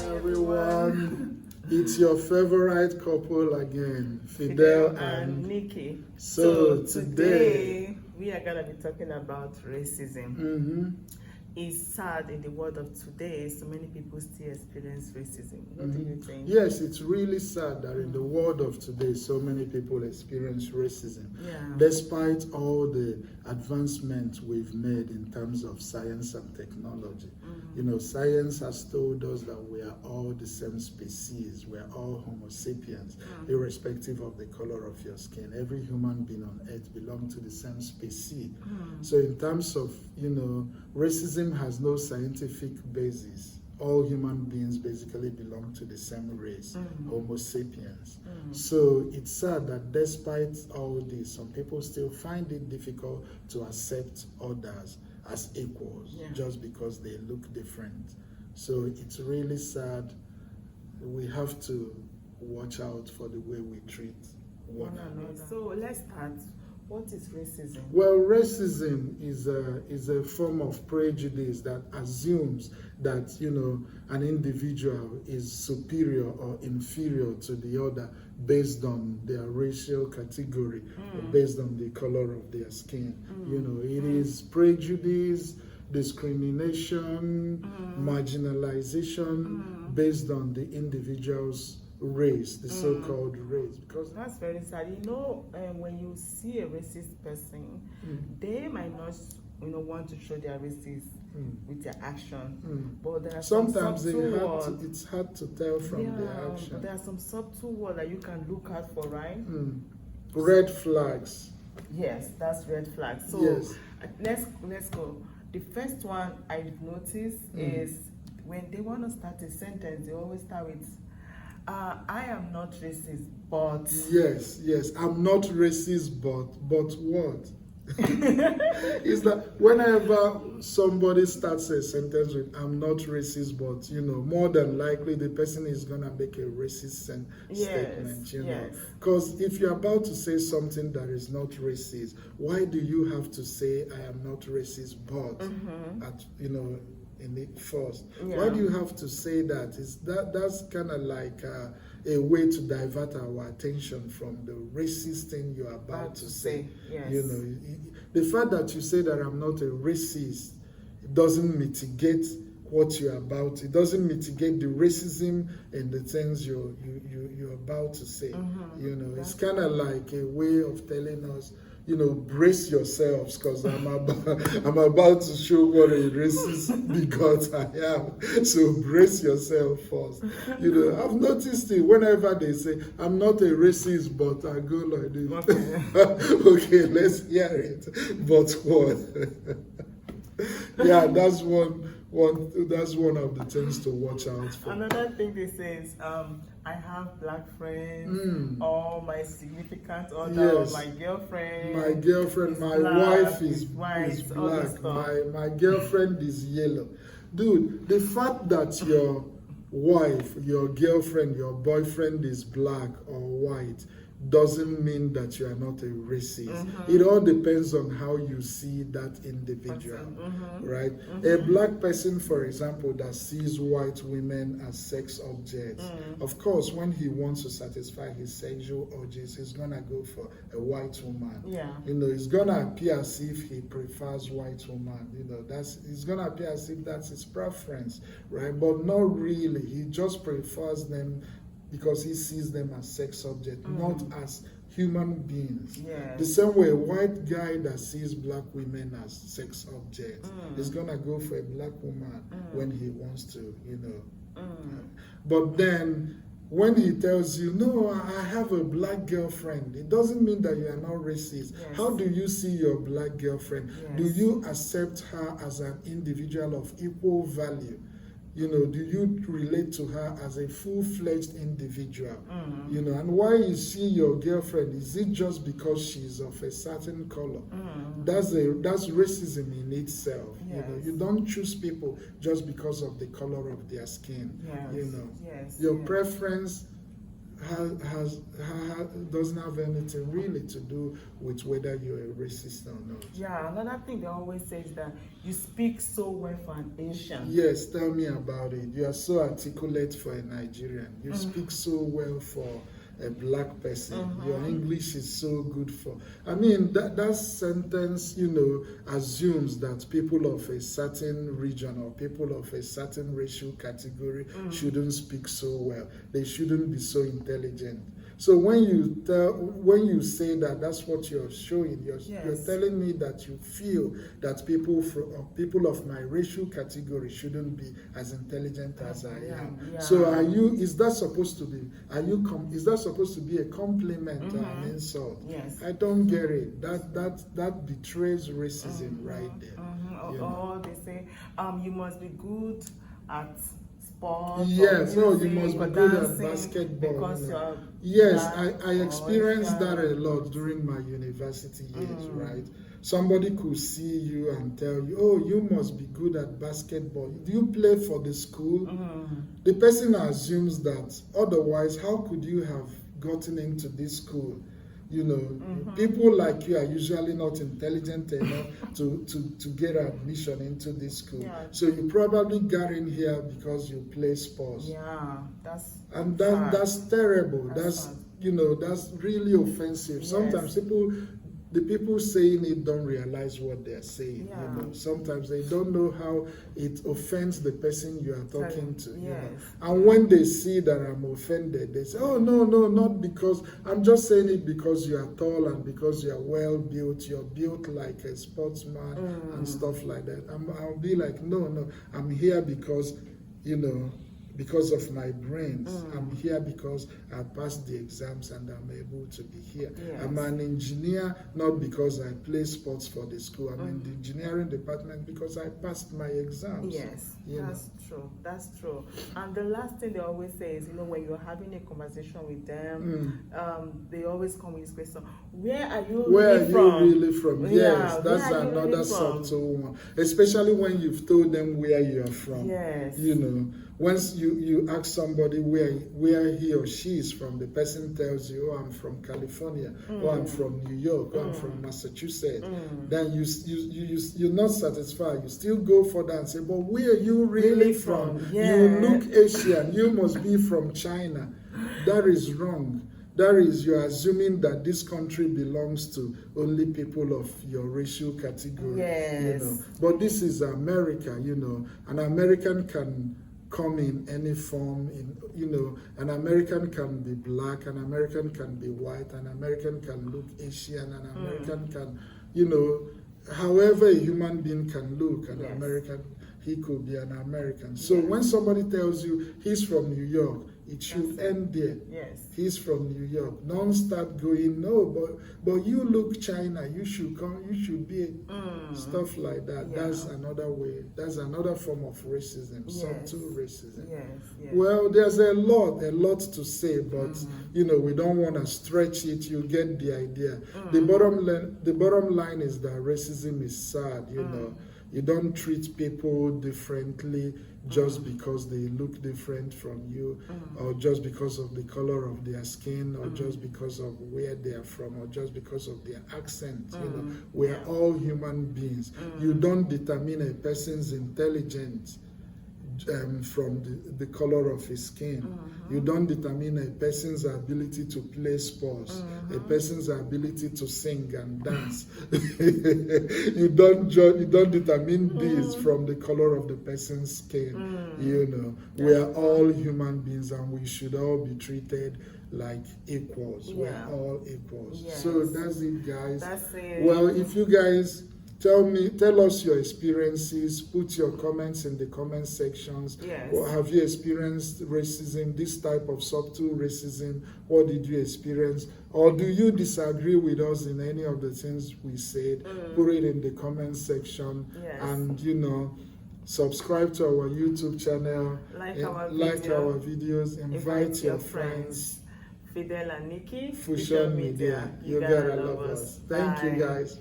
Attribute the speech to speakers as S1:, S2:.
S1: everyone. It's your favorite couple again, Fidel and
S2: Nikki.
S1: So today
S2: we are going to be talking about racism.
S1: Mm-hmm.
S2: It's sad in the world of today, so many people still experience racism. What do you think?
S1: Yes, it's really sad that in the world of today, so many people experience racism.
S2: Yeah.
S1: Despite all the advancements we've made in terms of science and technology. You know, science has told us that we are all the same species. We are all Homo sapiens, irrespective of the color of your skin. Every human being on earth belongs to the same species. So in terms of, you know, racism has no scientific basis. All human beings basically belong to the same race, Homo sapiens. So it's sad that despite all this, some people still find it difficult to accept others as equals just because they look different. So it's really sad. We have to watch out for the way we treat one another.
S2: So let's start. What is racism?
S1: Well, racism is a form of prejudice that assumes that, you know, an individual is superior or inferior to the other based on their racial category or based on the color of their skin. You know, it is prejudice, discrimination, marginalization based on the individual's race, the so-called race. Because
S2: that's very sad. You know, when you see a racist person, they might not, you know, want to show their racism with their action. But there are
S1: sometimes
S2: it's
S1: hard to tell from their action.
S2: But there are some subtle words that you can look out for, right?
S1: Red flags.
S2: Yes, that's red flags. So
S1: yes.
S2: Let's go. The first one I've noticed is when they want to start a sentence, they always start with I am not racist, but...
S1: Yes, I'm not racist, but what? Is that whenever somebody starts a sentence with I'm not racist, but, you know, more than likely the person is going to make a racist statement, you know. Because if you're about to say something that is not racist, why do you have to say I am not racist, but, at, you know, in it first? Why do you have to say that? That's kind of like a way to divert our attention from the racist thing you're about to say. You know, the fact that you say that I'm not a racist, it doesn't mitigate what you're about. It doesn't mitigate the racism and the things you're about to say. You know, it's kind of like a way of telling us, you know, brace yourselves, because I'm about to show what a racist bigot I am. So brace yourself first. You know, I've noticed it whenever they say, I'm not a racist, but I go like this. Okay, let's hear it. But what? Yeah, that's one of the things to watch out for.
S2: Another thing they say is, I have black friends, or my significant other, or my girlfriend.
S1: My girlfriend, my wife is black. My girlfriend is yellow. Dude, the fact that your wife, your girlfriend, your boyfriend is black or white doesn't mean that you are not a racist. It all depends on how you see that individual, right? A black person, for example, that sees white women as sex objects, of course, when he wants to satisfy his sexual urges, he's gonna go for a white woman. You know, it's gonna appear as if he prefers white woman. You know, it's gonna appear as if that's his preference, right? But not really. He just prefers them because he sees them as sex objects, not as human beings. The same way a white guy that sees black women as sex objects is gonna go for a black woman when he wants to, you know. But then when he tells you, no, I have a black girlfriend, it doesn't mean that you are not racist. How do you see your black girlfriend? Do you accept her as an individual of equal value? You know, do you relate to her as a full-fledged individual? You know, and why is she your girlfriend? Is it just because she's of a certain color? That's racism in itself. You know, you don't choose people just because of the color of their skin. You know, your preference doesn't have anything really to do with whether you're a racist or not.
S2: Yeah, another thing they always say is that you speak so well for an Asian.
S1: Yes, tell me about it. You are so articulate for a Nigerian. You speak so well for a black person. Your English is so good for. I mean, that sentence, assumes that people of a certain region or people of a certain racial category shouldn't speak so well. They shouldn't be so intelligent. So when you say that, that's what you're showing. You're telling me that you feel that people of my racial category shouldn't be as intelligent as I am.
S2: Yeah.
S1: So is that supposed to be a compliment or an insult?
S2: Yes.
S1: I don't get it. That betrays racism right there.
S2: Or they say, you must be good at sports.
S1: Yes,
S2: you
S1: must be good at basketball.
S2: Because you're
S1: yes, I experienced that a lot during my university years, right? Somebody could see you and tell you, oh, you must be good at basketball. Do you play for the school? The person assumes that. Otherwise, how could you have gotten into this school? People like you are usually not intelligent enough to get admission into this school.
S2: Yeah.
S1: So you probably got in here because you play sports.
S2: Yeah,
S1: that's terrible. That's really offensive.
S2: Yes.
S1: Sometimes the people saying it don't realize what they're saying.
S2: Yeah.
S1: Sometimes they don't know how it offends the person you are talking to.
S2: Yes.
S1: And when they see that I'm offended, they say, oh, no, not because, I'm just saying it because you are tall and because you are well built, you're built like a sportsman and stuff like that. I'll be like, no, I'm here because, because of my brains. I'm here because I passed the exams and I'm able to be here.
S2: Yes.
S1: I'm an engineer, not because I play sports for the school. I'm in the engineering department because I passed my exams.
S2: Yes, that's true. And the last thing they always say is, when you're having a conversation with them, they always come with this question, where are you really from?
S1: Yes, that's another subtle one. Especially when you've told them where you're from.
S2: Yes.
S1: Once you ask somebody where he or she is from, the person tells you, oh, I'm from California, or I'm from New York, or I'm from Massachusetts. Then you're not satisfied. You still go further and say, but where are you really from?
S2: Yeah.
S1: You look Asian. You must be from China. That is wrong. That is, you're assuming that this country belongs to only people of your racial category.
S2: Yes.
S1: But this is America, An American can come in any form, an American can be black, an American can be white, an American can look Asian, an American can, however a human being can look, an American, he could be an American. So when somebody tells you he's from New York, it should end there.
S2: Yes.
S1: He's from New York. Don't start going, no, but you look China, you should come, you should be stuff like that.
S2: Yeah.
S1: That's another way. That's another form of racism, subtle racism.
S2: Yes.
S1: Well, there's a lot to say, but we don't want to stretch it. You get the idea. The bottom line is that racism is sad, You don't treat people differently just because they look different from you, or just because of the color of their skin, or just because of where they are from, or just because of their accent. We're all human beings. You don't determine a person's intelligence from the color of his skin. You don't determine a person's ability to play sports, a person's ability to sing and dance. You don't determine this from the color of the person's skin. We are all human beings and we should all be treated like equals. We're all equals.
S2: Yes.
S1: So that's it, guys.
S2: That's it.
S1: Well, if you guys tell us your experiences, put your comments in the comment sections.
S2: Yes.
S1: Or have you experienced racism, this type of subtle racism? What did you experience? Or do you disagree with us in any of the things we said? Put it in the comment section.
S2: Yes.
S1: And, subscribe to our YouTube channel.
S2: Like our
S1: videos. Invite your friends.
S2: Fidel and Nikki.
S1: Fusion Media. You gotta love us. Thank you, guys.